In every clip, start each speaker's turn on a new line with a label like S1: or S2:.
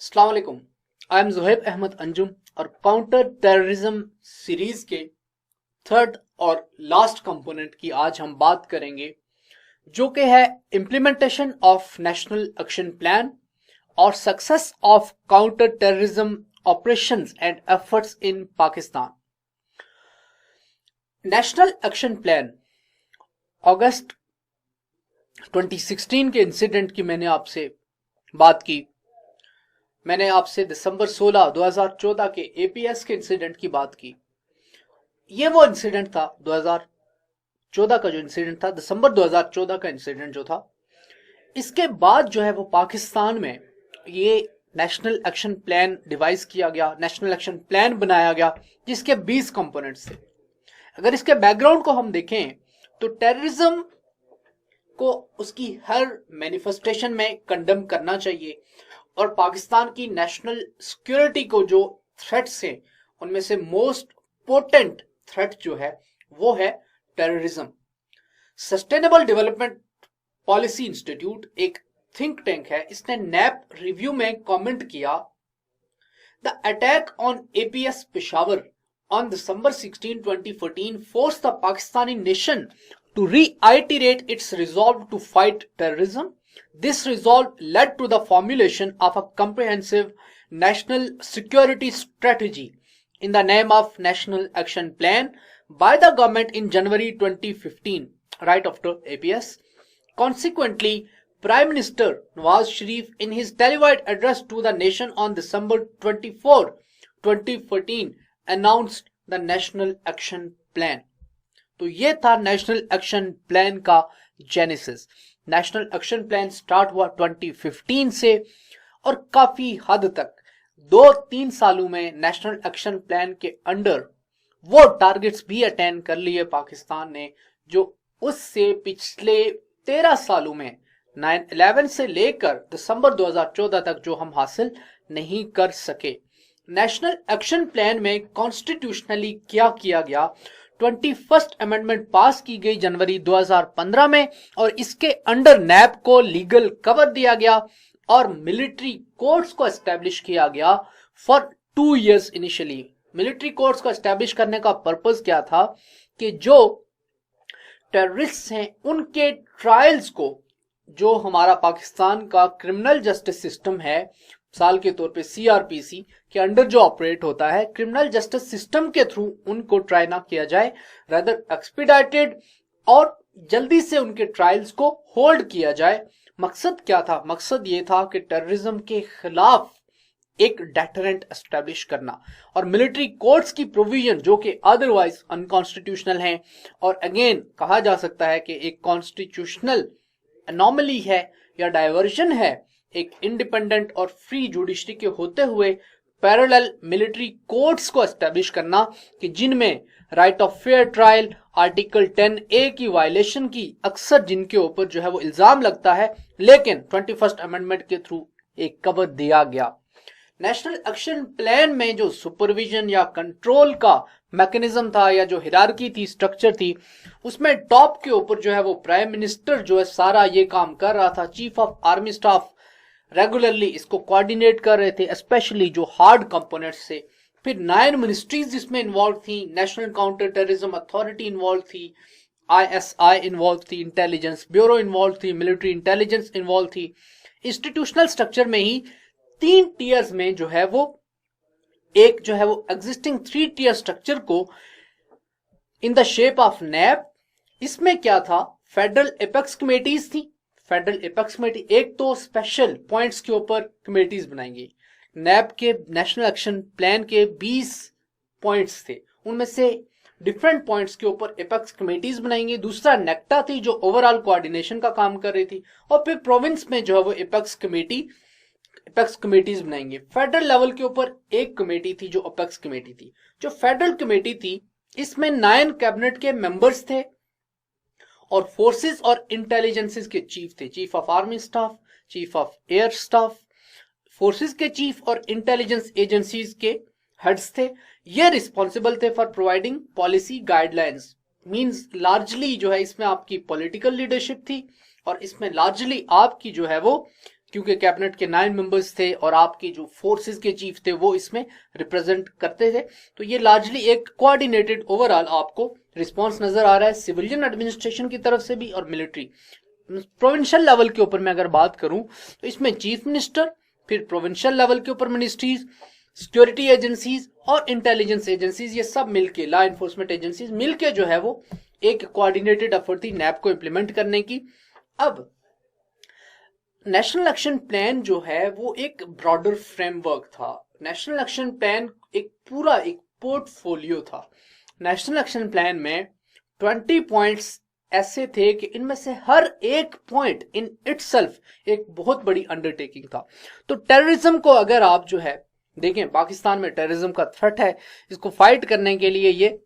S1: अस्सलाम वालेकुम। I am Zuhaib Ahmad Anjum और काउंटर टेररिज्म सीरीज के थर्ड और लास्ट कंपोनेंट की आज हम बात करेंगे, जो कि है implementation of national action plan और success of counter terrorism operations and efforts in Pakistan. National action plan अगस्त 2016 के इंसिडेंट की मैंने आपसे बात की। मैंने आपसे दिसंबर 16, 2014 के एपीएस के इंसिडेंट की बात की। ये वो इंसिडेंट था 2014 का, जो इंसिडेंट था दिसंबर 2014 का इंसिडेंट जो था। इसके बाद जो है वो पाकिस्तान में ये नेशनल एक्शन प्लान डिवाइस किया गया, नेशनल एक्शन प्लान बनाया गया, जिसके 20 कंपोनेंट्स थे। अगर इसके बैकग्राउंड को हम देखें तो टेररिज्म को उसकी हर मैनिफेस्टेशन में कंडेम करना चाहिए और पाकिस्तान की नेशनल सिक्योरिटी को जो थ्रेट्स हैं उनमें से मोस्ट पोटेंट थ्रेट जो है वो है terrorism. Sustainable development policy institute एक थिंक टैंक है, इसने नैप रिव्यू में कमेंट किया, the attack on APS Peshawar on December 16, 2014 forced the Pakistani nation to reiterate its resolve to fight terrorism. This resolve led to the formulation of a comprehensive national security strategy in the name of National Action Plan by the government in January 2015, right after APS. Consequently, Prime Minister Nawaz Sharif, in his televised address to the nation on December 24, 2014, announced the National Action Plan. तो ये था national action plan का genesis. National action plan start हुआ 2015 से और काफी हद तक 2-3 सालों में नेशनल एक्शन प्लान के अंडर वो टारगेट्स भी अटेन कर लिए पाकिस्तान ने, जो उससे पिछले 13 सालों में 9/11 से लेकर दिसंबर 2014 तक जो हम हासिल नहीं कर सके। नेशनल एक्शन प्लान में कॉन्स्टिट्यूशनली क्या किया गया, 21st अमेंडमेंट पास की गई जनवरी 2015 में और इसके अंडर नैप को लीगल कवर दिया गया और मिलिट्री कोर्ट्स को एस्टेब्लिश किया गया for 2 years initially. Military courts को एस्टेब्लिश करने का पर्पस क्या था कि जो टेररिस्ट हैं उनके ट्रायल्स को, जो हमारा पाकिस्तान का क्रिमिनल जस्टिस सिस्टम है, साल के तौर पे सीआरपीसी के अंडर जो ऑपरेट होता है, क्रिमिनल जस्टिस सिस्टम के थ्रू उनको ट्राई ना किया जाए, रादर एक्सपीडाइटेड और जल्दी से उनके ट्रायल्स को होल्ड किया जाए। मकसद क्या था? मकसद ये था कि टेररिज्म के खिलाफ एक डेटरेंट एस्टेब्लिश करना और मिलिट्री कोर्ट्स की प्रोविजन जो कि अदरवाइज अनकॉन्स्टिट्यूशनल हैं और अगेन कहा जा सकता है कि एक कॉन्स्टिट्यूशनल एनोमली है या डायवर्जन है, एक इंडिपेंडेंट और फ्री जुडिशरी के होते हुए पैरेलल मिलिट्री कोर्ट्स को एस्टेब्लिश करना कि जिनमें right of fair trial, article 10A की वायलेशन की अक्सर जिनके ऊपर जो है वो इल्जाम लगता है, लेकिन 21st अमेंडमेंट के थ्रू एक कवर दिया गया। नेशनल एक्शन प्लान में जो सुपरविजन या कंट्रोल का मैकेनिज्म था या जो हिरार्की थी, स्ट्रक्चर थी, उसमें टॉप के ऊपर जो है वो प्राइम मिनिस्टर जो है सारा ये काम कर रहा था। Chief of army staff regularly इसको कोऑर्डिनेट कर रहे थे, स्पेशली जो हार्ड कंपोनेंट्स थे। फिर 9 मिनिस्ट्रीज जिसमें इन्वॉल्व थी, national counter terrorism authority involve थी, ISI इन्वॉल्व थी, इंटेलिजेंस ब्यूरो इन्वॉल्व थी, मिलिट्री इंटेलिजेंस इन्वॉल्व थी। इंस्टीट्यूशनल स्ट्रक्चर में ही 3 टीयर्स में जो है वो एक जो है वो एग्जिस्टिंग 3 टीयर स्ट्रक्चर को in the shape of nap, इसमें क्या था, फेडरल एपेक्स कमेटीज थी। फेडरल एपेक्स कमेटी एक तो स्पेशल पॉइंट्स के ऊपर कमेटीज बनाएंगी। नैप के नेशनल एक्शन प्लान के 20 पॉइंट्स थे, उनमें से डिफरेंट पॉइंट्स के ऊपर एपेक्स कमेटीज बनाएंगे। दूसरा नेक्टा थी जो ओवरऑल कोऑर्डिनेशन का काम कर रही थी, और फिर प्रोविंस में जो है वो एपेक्स कमेटीज बनाएंगे। फेडरल लेवल के ऊपर एक कमेटी थी जो एपेक्स कमेटी थी। जो फेडरल कमेटी थी इसमें 9 कैबिनेट के मेंबर्स थे और फोर्सेस और इंटेलिजेंसेस के चीफ थे, chief of army staff, chief of air staff, forces के चीफ और इंटेलिजेंस एजेंसीज के हेड्स थे। ये रिस्पॉन्सिबल थे for providing policy guidelines. Means largely जो है इसमें आपकी पॉलिटिकल लीडरशिप थी और इसमें लार्जली आपकी जो है वो क्योंकि कैबिनेट के 9 मेंबर्स थे और आपकी जो फोर्सेस के चीफ थे वो इसमें रिप्रेजेंट करते थे। तो ये लार्जली एक कोऑर्डिनेटेड ओवरऑल आपको रिस्पांस नजर आ रहा है सिविलियन एडमिनिस्ट्रेशन की तरफ से भी और मिलिट्री। प्रोविंशियल लेवल के ऊपर मैं अगर बात करूं तो इसमें चीफ मिनिस्टर, फिर प्रोविंशियल लेवल के ऊपर मिनिस्ट्रीज, सिक्योरिटी एजेंसीज और इंटेलिजेंस एजेंसीज, ये सब मिलके, लॉ एनफोर्समेंट एजेंसीज मिलके जो है वो एक कोऑर्डिनेटेड एफर्ट थी नैप को इंप्लीमेंट करने की। अब नेशनल एक्शन प्लान जो है वो एक ब्रॉडर फ्रेमवर्क था। नेशनल एक्शन प्लान एक पूरा एक पोर्टफोलियो था। नेशनल एक्शन प्लान में 20 पॉइंट्स ऐसे थे कि इनमें से हर एक पॉइंट इन इटसेल्फ एक बहुत बड़ी अंडरटेकिंग था। तो टेररिज्म को अगर आप जो है देखें, पाकिस्तान में टेररिज्म का थ्रेट है, इसको फाइट करने के लिए ये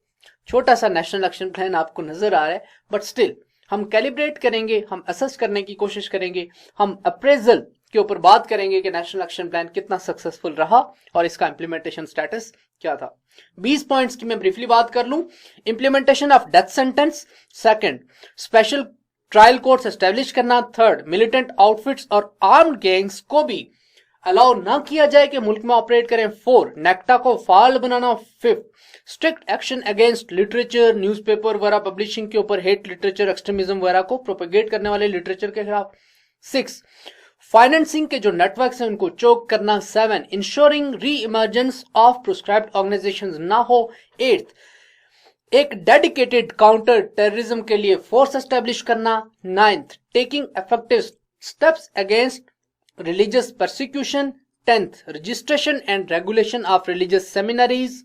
S1: छोटा सा नेशनल एक्शन प्लान आपको नजर आ रहा है, बट स्टिल हम कैलिब्रेट करेंगे, हम असेस करने की कोशिश करेंगे, हम अप्रेजल के ऊपर बात करेंगे कि नेशनल एक्शन प्लान कितना सक्सेसफुल रहा और इसका इंप्लीमेंटेशन स्टेटस क्या था। 20 पॉइंट्स की मैं ब्रीफली बात कर लूं। Implementation of death sentence, second special trial courts establish करना, थर्ड मिलिटेंट आउटफिट्स और आर्म्ड गैंग्स को भी अलाउ ना किया जाए कि मुल्क में ऑपरेट करें, 4 नेक्टा को फाल बनाना, 5 strict action against literature, newspaper वगैरह पब्लिशिंग के ऊपर, हेट लिटरेचर, एक्सट्रीमिज्म वगैरह को प्रोपेगेट करने वाले लिटरेचर के खिलाफ, 6 फाइनेंसिंग के जो नेटवर्क्स हैं उनको चोक करना, 7 इंश्योरिंग री इमर्जेंस ऑफ प्रोस्क्राइब्ड ऑर्गेनाइजेशंस ना हो, 8 एक डेडिकेटेड काउंटर टेररिज्म के लिए फोर्स एस्टेब्लिश करना, 9 taking effective steps against religious persecution, 10th registration and regulation of religious seminaries,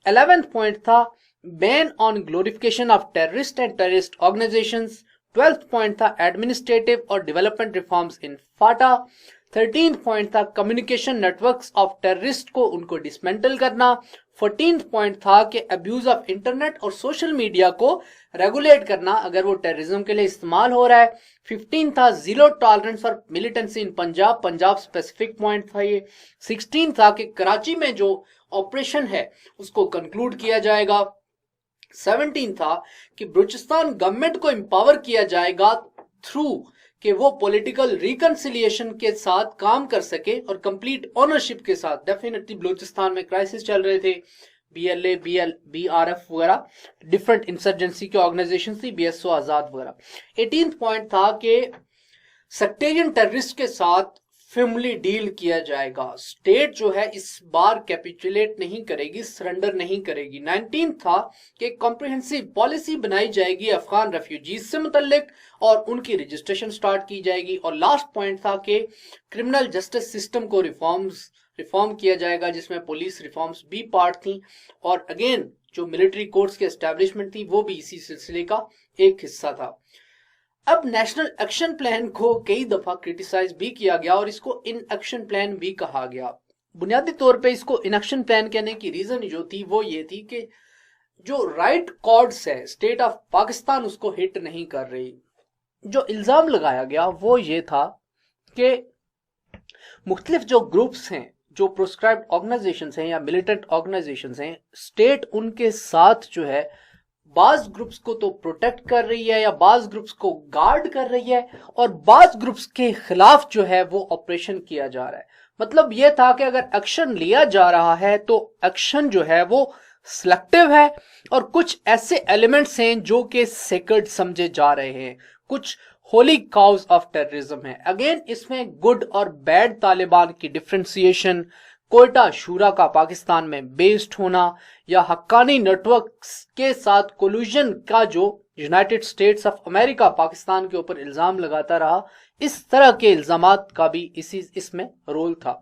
S1: 11th point था ban on glorification of terrorist and terrorist organizations, 12th point था administrative और development reforms in FATA, 13th point था communication networks of terrorist को उनको dismantle करना, 14th point था कि abuse of internet और social media को रेगुलेट करना अगर वो टेररिज्म के लिए इस्तेमाल हो रहा है। 15 था zero tolerance for militancy in Punjab, Punjab specific point था ये। 16 था कि कराची में जो ऑपरेशन है उसको कंक्लूड किया जाएगा। 17 था कि बलूचिस्तान गवर्नमेंट को एम्पावर किया जाएगा थ्रू कि वो पॉलिटिकल रिकंसिलिएशन के साथ काम कर सके और कंप्लीट ओनरशिप के साथ। डेफिनेटली बलूचिस्तान में क्राइसिस चल रहे थे, BLA, BRF वगैरह डिफरेंट इंसर्जेंसी की ऑर्गेनाइजेशन थी, BSO आजाद वगैरह। 18th पॉइंट था कि सेक्टेरियन टेररिस्ट के साथ फैमिली डील किया जाएगा। स्टेट जो है इस बार कैपिचुलेट नहीं करेगी, सरेंडर नहीं करेगी। 19th था कि कॉम्प्रिहेंसिव पॉलिसी बनाई जाएगी अफगान रेफ्यूजीज से मुतल्लिक और उनकी रजिस्ट्रेशन स्टार्ट की जाएगी। और लास्ट पॉइंट था कि क्रिमिनल जस्टिस सिस्टम को रिफॉर्म किया जाएगा, जिसमें पुलिस रिफॉर्म्स भी पार्ट थी और अगेन जो मिलिट्री कोर्ट्स की एस्टैब्लिशमेंट थी वो भी इसी सिलसिले का एक हिस्सा था। अब नेशनल एक्शन प्लान को कई दफा क्रिटिसाइज भी किया गया और इसको इन एक्शन प्लान भी कहा गया। बुनियादी तौर पे इसको इन एक्शन प्लान कहने की रीजन जो थी वो ये थी कि जो राइट कॉर्ड्स है स्टेट ऑफ पाकिस्तान उसको हिट नहीं कर रही। जो इल्जाम लगाया गया वो ये था कि मुख्तलिफ जो ग्रुप्स हैं, जो प्रोस्क्राइब्ड ऑर्गेनाइजेशंस हैं या मिलिटेंट ऑर्गेनाइजेशंस हैं, स्टेट उनके साथ जो है बाज ग्रुप्स को तो प्रोटेक्ट कर रही है या बाज ग्रुप्स को गार्ड कर रही है और बाज ग्रुप्स के खिलाफ जो है वो ऑपरेशन किया जा रहा है। मतलब ये था कि अगर एक्शन लिया जा रहा है तो एक्शन जो है वो सिलेक्टिव है और कुछ ऐसे एलिमेंट्स हैं जो कि सेक्रेड समझे जा रहे हैं, कुछ होली काउज ऑफ टेररिज्म है। अगेन इसमें गुड और बैड तालिबान की डिफ्रेंसिएशन, कोयटा शूरा का पाकिस्तान में बेस्ड होना या हक्कानी नेटवर्क्स के साथ कोलूजन का जो United states of America Pakistan के ऊपर इल्जाम लगाता रहा, इस तरह के इल्जामात का भी इसमें रोल था।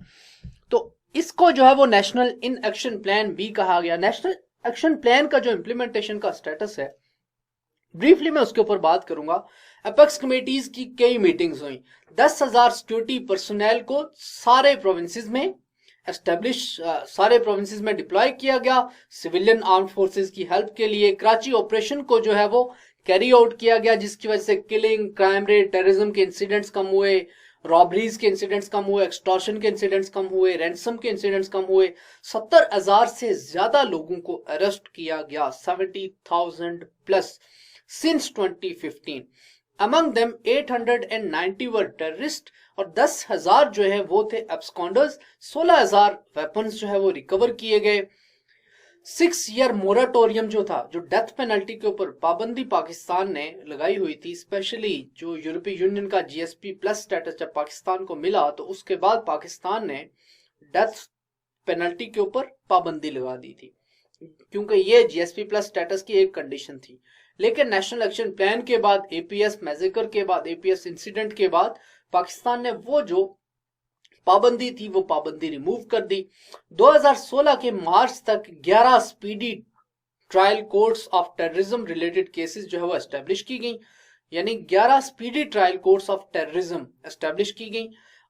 S1: तो इसको जो है वो नेशनल इन एक्शन प्लान भी कहा गया। नेशनल एक्शन प्लान का जो इम्प्लीमेंटेशन का स्टेटस है ब्रीफली मैं उसके ऊपर बात करूंगा। अपेक्स कमेटीज की कई मीटिंग्स हुई, 10,000 सिक्योरिटी पर्सनल को सारे प्रोविंसेस में सारे प्रोविंसेस में डिप्लॉय किया गया सिविलियन आर्म फोर्सेस की हेल्प के लिए। कराची ऑपरेशन को जो है वो कैरी आउट किया गया, जिसकी वजह से किलिंग, क्राइम रेट, टेररिज्म के इंसिडेंट्स कम हुए, रॉबरीज के इंसिडेंट्स कम हुए, एक्सटॉर्शन के इंसिडेंट्स कम हुए, रैंसम के इंसिडेंट्स कम हुए। 70,000 से ज्यादा लोगों को अरेस्ट किया गया, 70,000 प्लस सिंस 2015। अमंग देम 890 वर टेररिस्ट और 10,000 जो है वो थे एब्सकॉन्डर्स। 16,000 वेपन्स जो है वो रिकवर किए गए। 6 ईयर मोराटोरियम जो था, जो डेथ पेनल्टी के ऊपर पाबंदी पाकिस्तान ने लगाई हुई थी, स्पेशली जो यूरोपीय यूनियन का जीएसपी प्लस स्टेटस जब पाकिस्तान को मिला तो उसके बाद पाकिस्तान ने डेथ पेनल्टी के ऊपर पाबंदी लगा दी थी, क्योंकि ये जीएसपी प्लस स्टेटस की एक कंडीशन थी। लेकिन नेशनल एक्शन प्लान के बाद, एपीएस मैसेकर के बाद, एपीएस इंसिडेंट के बाद पाकिस्तान ने वो जो पाबंदी थी वो पाबंदी रिमूव कर दी। 2016 के मार्च तक 11 speedy trial courts of terrorism related cases जो है वो एस्टेब्लिश की गई, यानी 11 speedy trial courts of terrorism establish की गई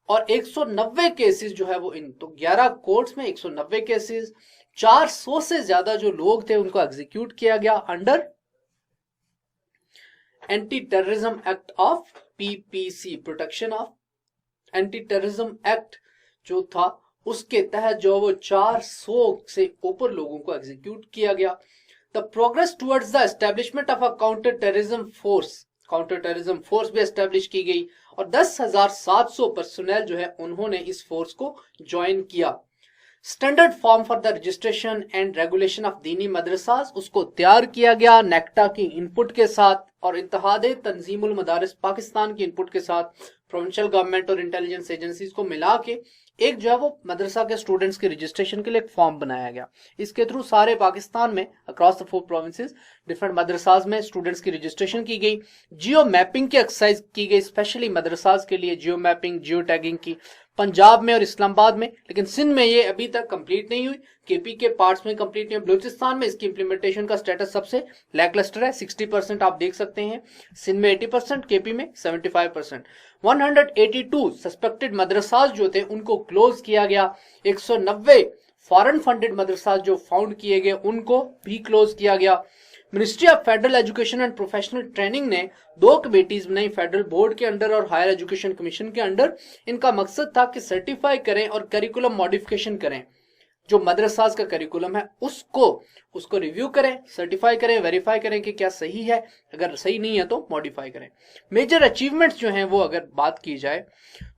S1: और 190 केसेस जो है वो इन तो 11 कोर्ट्स में 190 केसेस, 400 से ज्यादा जो लोग थे उनको एग्जीक्यूट किया गया under anti terrorism act of PPC, protection of anti terrorism act जो था उसके तहत जो वो 400 से ऊपर लोगों को एग्जीक्यूट किया गया। The progress towards the establishment of a counter terrorism force, counter terrorism force भी एस्टेब्लिश की गई और 10,700 पर्सनल जो है उन्होंने इस फोर्स को ज्वाइन किया। Standard form for the registration and regulation of दीनी मदरसास उसको तैयार किया गया नेक्टा की इनपुट के साथ और इत्तेहादे तंजीमुल मदारिस पाकिस्तान की इनपुट के साथ प्रोविंशियल गवर्नमेंट और इंटेलिजेंस एजेंसीज को मिला के एक जो है वो मदरसा के स्टूडेंट्स के रजिस्ट्रेशन के लिए एक फॉर्म बनाया गया। इसके थ्रू सारे पाकिस्तान में अक्रॉस द 4 प्रोविंसेस डिफरेंट मदरसाज में स्टूडेंट्स की रजिस्ट्रेशन की गई। जियो मैपिंग की एक्सरसाइज की गई, स्पेशली मदरसाज के लिए जियो मैपिंग, जियो टैगिंग की, पंजाब में और इस्लामाबाद में, लेकिन सिंध में ये अभी तक कंप्लीट नहीं हुई, केपी के पार्ट्स में कंप्लीट नहीं हुई। बलूचिस्तान में इसकी इंप्लीमेंटेशन का स्टेटस सबसे लैकलस्टर है, 60% आप देख सकते हैं, सिंध में 80%, केपी में 75%। 182 सस्पेक्टेड मदरसाज जो थे उनको क्लोज किया गया। 190 फॉरेन फंडेड मदरसाज जो फाउंड किए गए उनको भी क्लोज किया गया। Ministry of federal education and professional training ने 2 कमेटीज बनाई, फेडरल बोर्ड के अंडर और हायर एजुकेशन कमीशन के अंडर। इनका मकसद था कि सर्टिफाई करें और करिकुलम मॉडिफिकेशन करें, जो मदरसाज का करिकुलम है उसको रिव्यू करें, सर्टिफाई करें, वेरीफाई करें कि क्या सही है, अगर सही नहीं है तो मॉडिफाई करें। मेजर अचीवमेंट्स जो हैं वो अगर बात की जाए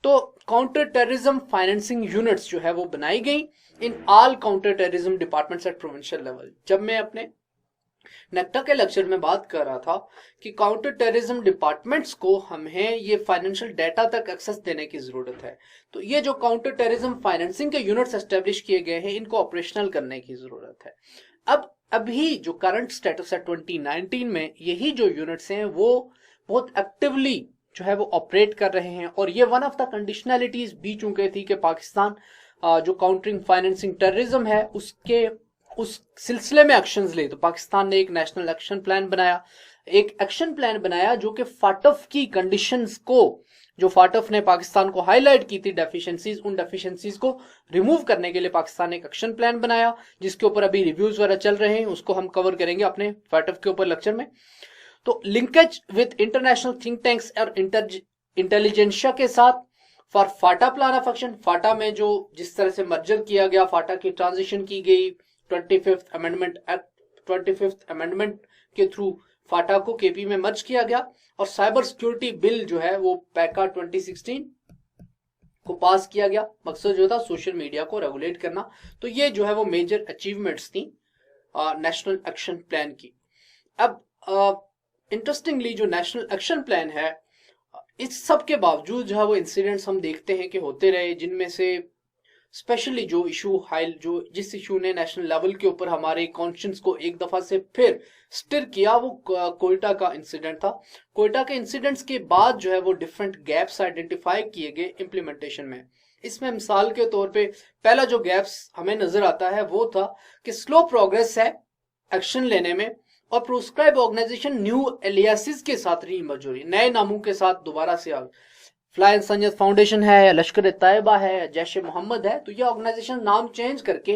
S1: तो काउंटर टेररिज्म फाइनेंसिंग यूनिट्स जो है वो बनाई गई in all counter terrorism departments at provincial level. जब मैं अपने नेक्टा के लेक्चर में बात कर रहा था कि काउंटर टेररिज्म डिपार्टमेंट्स को हमें ये फाइनेंशियल डाटा तक एक्सेस देने की जरूरत है, तो ये जो काउंटर टेररिज्म फाइनेंसिंग के यूनिट्स एस्टेब्लिश किए गए हैं इनको ऑपरेशनल करने की जरूरत है। अब अभी जो करंट स्टेटस है 2019 में, यही जो यूनिट्स हैं वो बहुत एक्टिवली जो है वो ऑपरेट कर रहे हैं और ये वन ऑफ द कंडीशनैलिटीज भी चुके थी कि पाकिस्तान जो काउंटरिंग फाइनेंसिंग टेररिज्म है उसके उस सिलसिले में एक्शंस ले, तो पाकिस्तान ने एक नेशनल एक्शन प्लान बनाया, एक एक्शन प्लान बनाया जो कि फाटफ की कंडीशंस को, जो फाटफ ने पाकिस्तान को हाईलाइट की थी डेफिशिएंसीज, उन डेफिशिएंसीज को रिमूव करने के लिए पाकिस्तान ने एक एक्शन प्लान बनाया जिसके ऊपर अभी रिव्यूज वगैरह चल रहे हैं, उसको हम कवर करेंगे अपने फाटफ के ऊपर लेक्चर में। तो linkage with international think tanks और इंटेलिजेंशिया के साथ for FATA plan of action, FATA में जो जिस तरह से मर्जर किया गया, फाटा की ट्रांजिशन की गई 25th amendment act, 25th amendment के थ्रू फाटा को केपी में मर्ज किया गया और साइबर सिक्योरिटी बिल जो है वो पैका 2016 को पास किया गया। मकसद जो था सोशल मीडिया को रेगुलेट करना। तो ये जो है वो मेजर अचीवमेंट्स थी नेशनल एक्शन प्लान की। अब इंटरेस्टिंगली जो नेशनल एक्शन प्लान है, इस सब के बावजूद जो है वो इंसिडेंट्स हम देखते हैं कि होते रहे, जिनमें से स्पेशली जो इशू जिस इशू ने नेशनल लेवल के ऊपर हमारे कॉन्शियंस को एक दफा से फिर स्टिर किया वो कोयटा का इंसिडेंट था। कोयटा के इंसिडेंट्स के बाद जो है वो डिफरेंट गैप्स आइडेंटिफाई किए गए इम्प्लीमेंटेशन में। इसमें मिसाल के तौर पे पहला जो गैप्स हमें नजर आता है वो था कि स्लो प्रोग्रेस है एक्शन लेने में और प्रोस्क्राइब ऑर्गेनाइजेशन न्यू एलियासिस के साथ रीइमर्ज हो रही है, नए नामों के साथ दोबारा से फ्लाई संजद फाउंडेशन है, लश्कर तैयबा है, जैश मोहम्मद है। तो ये ऑर्गेनाइजेशन नाम चेंज करके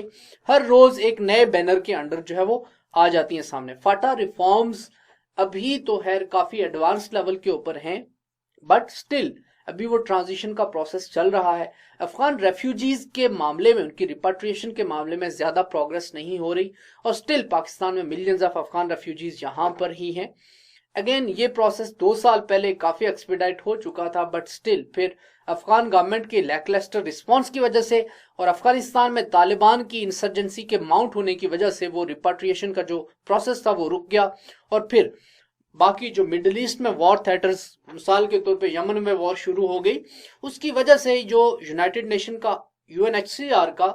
S1: हर रोज एक नए बैनर के अंडर जो है वो आ जाती हैं सामने। फाटा रिफॉर्म्स अभी तो खैर काफी एडवांस लेवल के ऊपर हैं, बट स्टिल अभी वो ट्रांजिशन का प्रोसेस चल रहा है। अफगान रेफ्यूजीज के मामले में, उनकी रिपाट्रिएशन के मामले में ज्यादा प्रोग्रेस नहीं हो रही और स्टिल पाकिस्तान में मिलियंस ऑफ अफगान रेफ्यूजीज यहां पर ही हैं। अगेन ये प्रोसेस 2 साल पहले काफी एक्सपीडाइट हो चुका था, बट स्टिल फिर अफगान गवर्नमेंट के लैकलस्टर रिस्पांस की वजह से और अफगानिस्तान में तालिबान की इंसर्जेंसी के माउंट होने की वजह से वो रिपाट्रिएशन का जो प्रोसेस था वो रुक गया। और फिर बाकी जो मिडिल ईस्ट में वॉर थिएटर्स, मिसाल के तौर पे यमन में वॉर शुरू हो गई, उसकी वजह से जो यूनाइटेड नेशन का यूएनएचसीआर का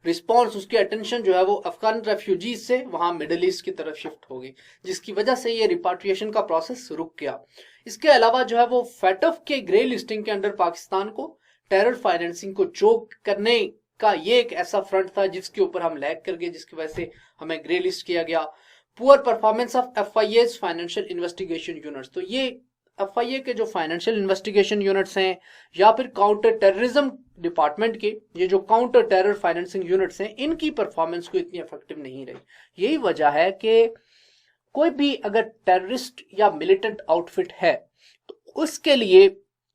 S1: रिस्पॉन्स, उसकी अटेंशन जो है वो अफगान रेफ्यूजीज से वहां मिडिल ईस्ट की तरफ शिफ्ट हो गई, जिसकी वजह से ये रिपाट्रिएशन का प्रोसेस रुक गया। इसके अलावा जो है वो फैटफ के ग्रे लिस्टिंग के अंडर पाकिस्तान को टेरर फाइनेंसिंग को चोक करने का ये एक ऐसा फ्रंट था जिसके ऊपर हम लैग कर गए, जिसकी वजह से हमें ग्रे लिस्ट किया गया। Poor performance of FIS financial investigation units, तो ये एफआईए के जो फाइनेंशियल इन्वेस्टिगेशन यूनिट्स हैं या फिर काउंटर टेररिज्म डिपार्टमेंट के ये जो काउंटर टेरर फाइनेंसिंग यूनिट्स हैं, इनकी परफॉर्मेंस को इतनी इफेक्टिव नहीं रही। यही वजह है कि कोई भी अगर टेररिस्ट या मिलिटेंट आउटफिट है तो उसके लिए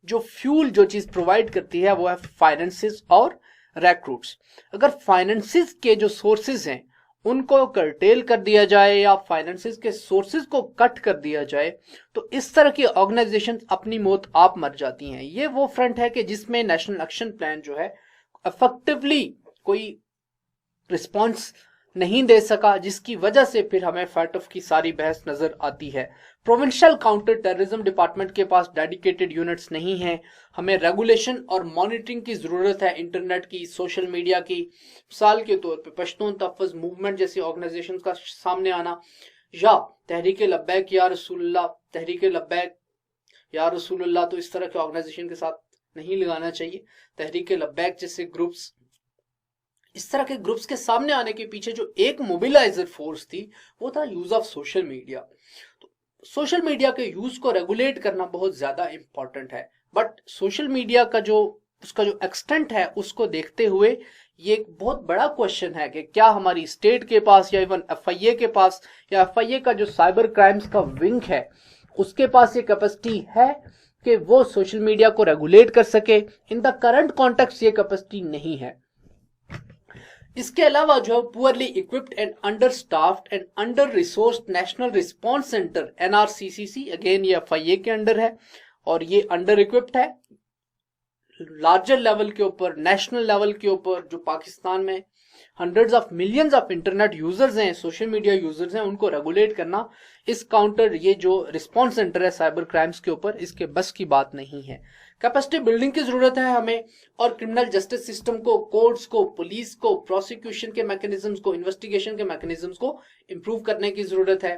S1: जो फ्यूल जो चीज प्रोवाइड करती है वो है फाइनेंसेस और रिक्रूट्स। अगर फाइनेंसेस के जो सोर्सेज हैं उनको कर्टेल कर दिया जाए या फाइनेंसेस के सोर्सेज को कट कर दिया जाए तो इस तरह की ऑर्गेनाइजेशन अपनी मौत आप मर जाती हैं। ये वो फ्रंट है कि जिसमें नेशनल एक्शन प्लान जो है इफेक्टिवली कोई रिस्पॉन्स नहीं दे सका, जिसकी वजह से फिर हमें फैटफ की सारी बहस नजर आती है। प्रोविंशियल काउंटर टेररिज्म डिपार्टमेंट के पास डेडिकेटेड यूनिट्स नहीं है। हमें रेगुलेशन और मॉनिटरिंग की जरूरत है, इंटरनेट की, सोशल मीडिया की। मिसाल के तौर पे पश्तून तहफ़्फ़ुज़ मूवमेंट जैसी ऑर्गेनाइजेशंस का सामने आना, या तहरीक लब्बैक या रसूलुल्लाह, तहरीक लब्बैक या रसूलुल्लाह, तो इस तरह के ऑर्गेनाइजेशन के साथ नहीं लगाना चाहिए। तहरीक लब्बैक जैसे ग्रुप्स, इस तरह के ग्रुप्स के सामने आने के पीछे जो एक मोबिलाइजर फोर्स थी वो था यूज ऑफ सोशल मीडिया। तो सोशल मीडिया के यूज को रेगुलेट करना बहुत ज्यादा इंपॉर्टेंट है, बट सोशल मीडिया का जो उसका जो एक्सटेंट है उसको देखते हुए ये एक बहुत बड़ा क्वेश्चन है कि क्या हमारी स्टेट के पास या इवन एफआईए के पास या एफआईए का जो साइबर क्राइम्स का विंग है उसके पास ये कैपेसिटी है कि वो सोशल मीडिया को रेगुलेट कर सके। इन द करंट कॉन्टेक्स्ट ये कैपेसिटी नहीं है। इसके अलावा जो poorly equipped and under staffed and under resourced national response centre NRCCC, again ये एफआईए के अंडर है और ये अंडर इक्विप्ड है। लार्जर लेवल के ऊपर, नेशनल लेवल के ऊपर जो पाकिस्तान में hundreds of millions of internet users हैं, सोशल मीडिया यूजर्स हैं, उनको रेगुलेट करना इस काउंटर ये जो रिस्पांस सेंटर है साइबर क्राइम्स के ऊपर, इसके बस की बात नहीं है। कैपेसिटी बिल्डिंग की जरूरत है हमें, और क्रिमिनल जस्टिस सिस्टम को, कोर्ट्स को, पुलिस को, प्रोसिक्यूशन के मैकेनिज्म्स को, इन्वेस्टिगेशन के मैकेनिज्म्स को इंप्रूव करने की जरूरत है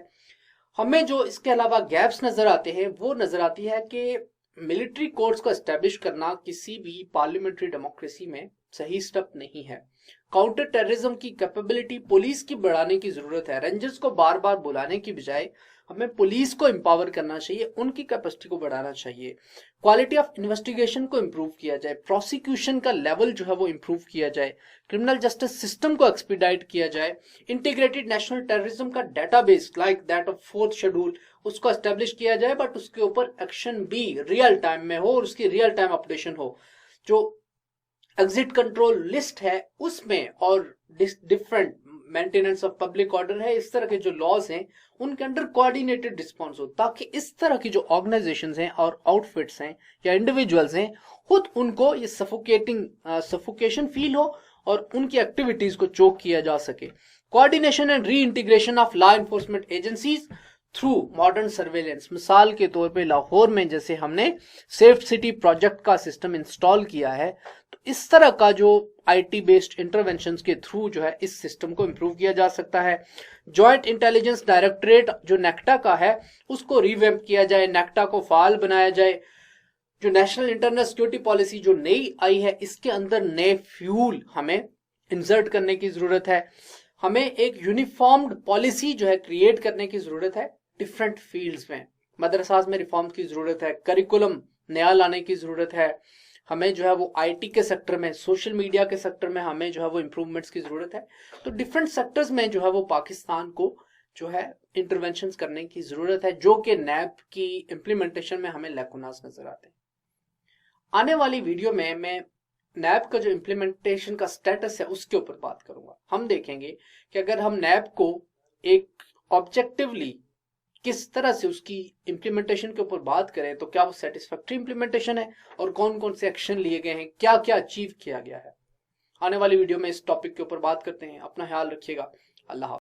S1: हमें। जो इसके अलावा गैप्स नजर आते हैं वो नजर आती है कि मिलिट्री कोर्ट्स को एस्टेब्लिश करना किसी भी पार्लियामेंट्री डेमोक्रेसी में सही स्टेप नहीं है। काउंटर टेररिज्म की कैपेबिलिटी पुलिस की बढ़ाने की जरूरत है। रेंजर्स को बार बार बुलाने की बजाय हमें पुलिस को एम्पावर करना चाहिए, उनकी कैपेसिटी को बढ़ाना चाहिए। क्वालिटी ऑफ इन्वेस्टिगेशन को इंप्रूव किया जाए, प्रोसिक्यूशन का लेवल जो है वो इंप्रूव किया जाए, क्रिमिनल जस्टिस सिस्टम को एक्सपीडाइट किया जाए, इंटीग्रेटेड नेशनल टेररिज्म का database like that of 4th schedule उसको एस्टेब्लिश किया जाए, बट उसके ऊपर एक्शन भी रियल टाइम में हो और उसकी रियल टाइम अपडेशन हो। जो एग्जिट कंट्रोल लिस्ट है उसमें और different maintenance of public order है, इस तरह के जो लॉज हैं उनके अंडर कोऑर्डिनेटेड रिस्पॉन्स हो, ताकि इस तरह की जो ऑर्गेनाइजेशंस हैं और आउटफिट्स हैं या इंडिविजुअल्स हैं खुद उनको ये सफोकेशन फील हो और उनकी एक्टिविटीज को चोक किया जा सके। Coordination and re integration of law enforcement agencies through modern surveillance, मिसाल के तौर पे लाहौर में जैसे हमने सेफ सिटी प्रोजेक्ट का सिस्टम इंस्टॉल किया है, तो इस तरह का जो आईटी बेस्ड इंटरवेंशंस के थ्रू जो है इस सिस्टम को इंप्रूव किया जा सकता है। जॉइंट इंटेलिजेंस डायरेक्टरेट जो नेक्टा का है उसको रिवैम्प किया जाए, नेक्टा को फाल बनाया जाए। जो नेशनल इंटरनल सिक्योरिटी पॉलिसी जो नई आई है इसके अंदर नए फ्यूल हमें इंसर्ट करने की जरूरत है। हमें एक यूनिफॉर्म्ड पॉलिसी जो है क्रिएट करने की जरूरत है डिफरेंट फील्ड्स में। मदरसास में रिफॉर्म की जरूरत है, करिकुलम नया लाने की जरूरत है, हमें जो है वो आईटी के सेक्टर में, सोशल मीडिया के सेक्टर में हमें जो है वो इंप्रूवमेंट्स की जरूरत है। तो डिफरेंट सेक्टर्स में जो है वो पाकिस्तान को जो है इंटरवेंशंस करने की जरूरत है, जो कि नैब की इंप्लीमेंटेशन में हमें लैकुनास नजर आते हैं। आने वाली वीडियो में मैं नैब का जो इंप्लीमेंटेशन का स्टेटस है उसके ऊपर बात करूंगा। हम देखेंगे कि अगर हम नैब को एक ऑब्जेक्टिवली किस तरह से उसकी इम्प्लीमेंटेशन के ऊपर बात करें तो क्या वो सेटिस्फैक्ट्री इम्प्लीमेंटेशन है और कौन कौन से एक्शन लिए गए हैं, क्या क्या अचीव किया गया है। आने वाली वीडियो में इस टॉपिक के ऊपर बात करते हैं। अपना ख्याल रखिएगा। अल्लाह हाफ़िज़।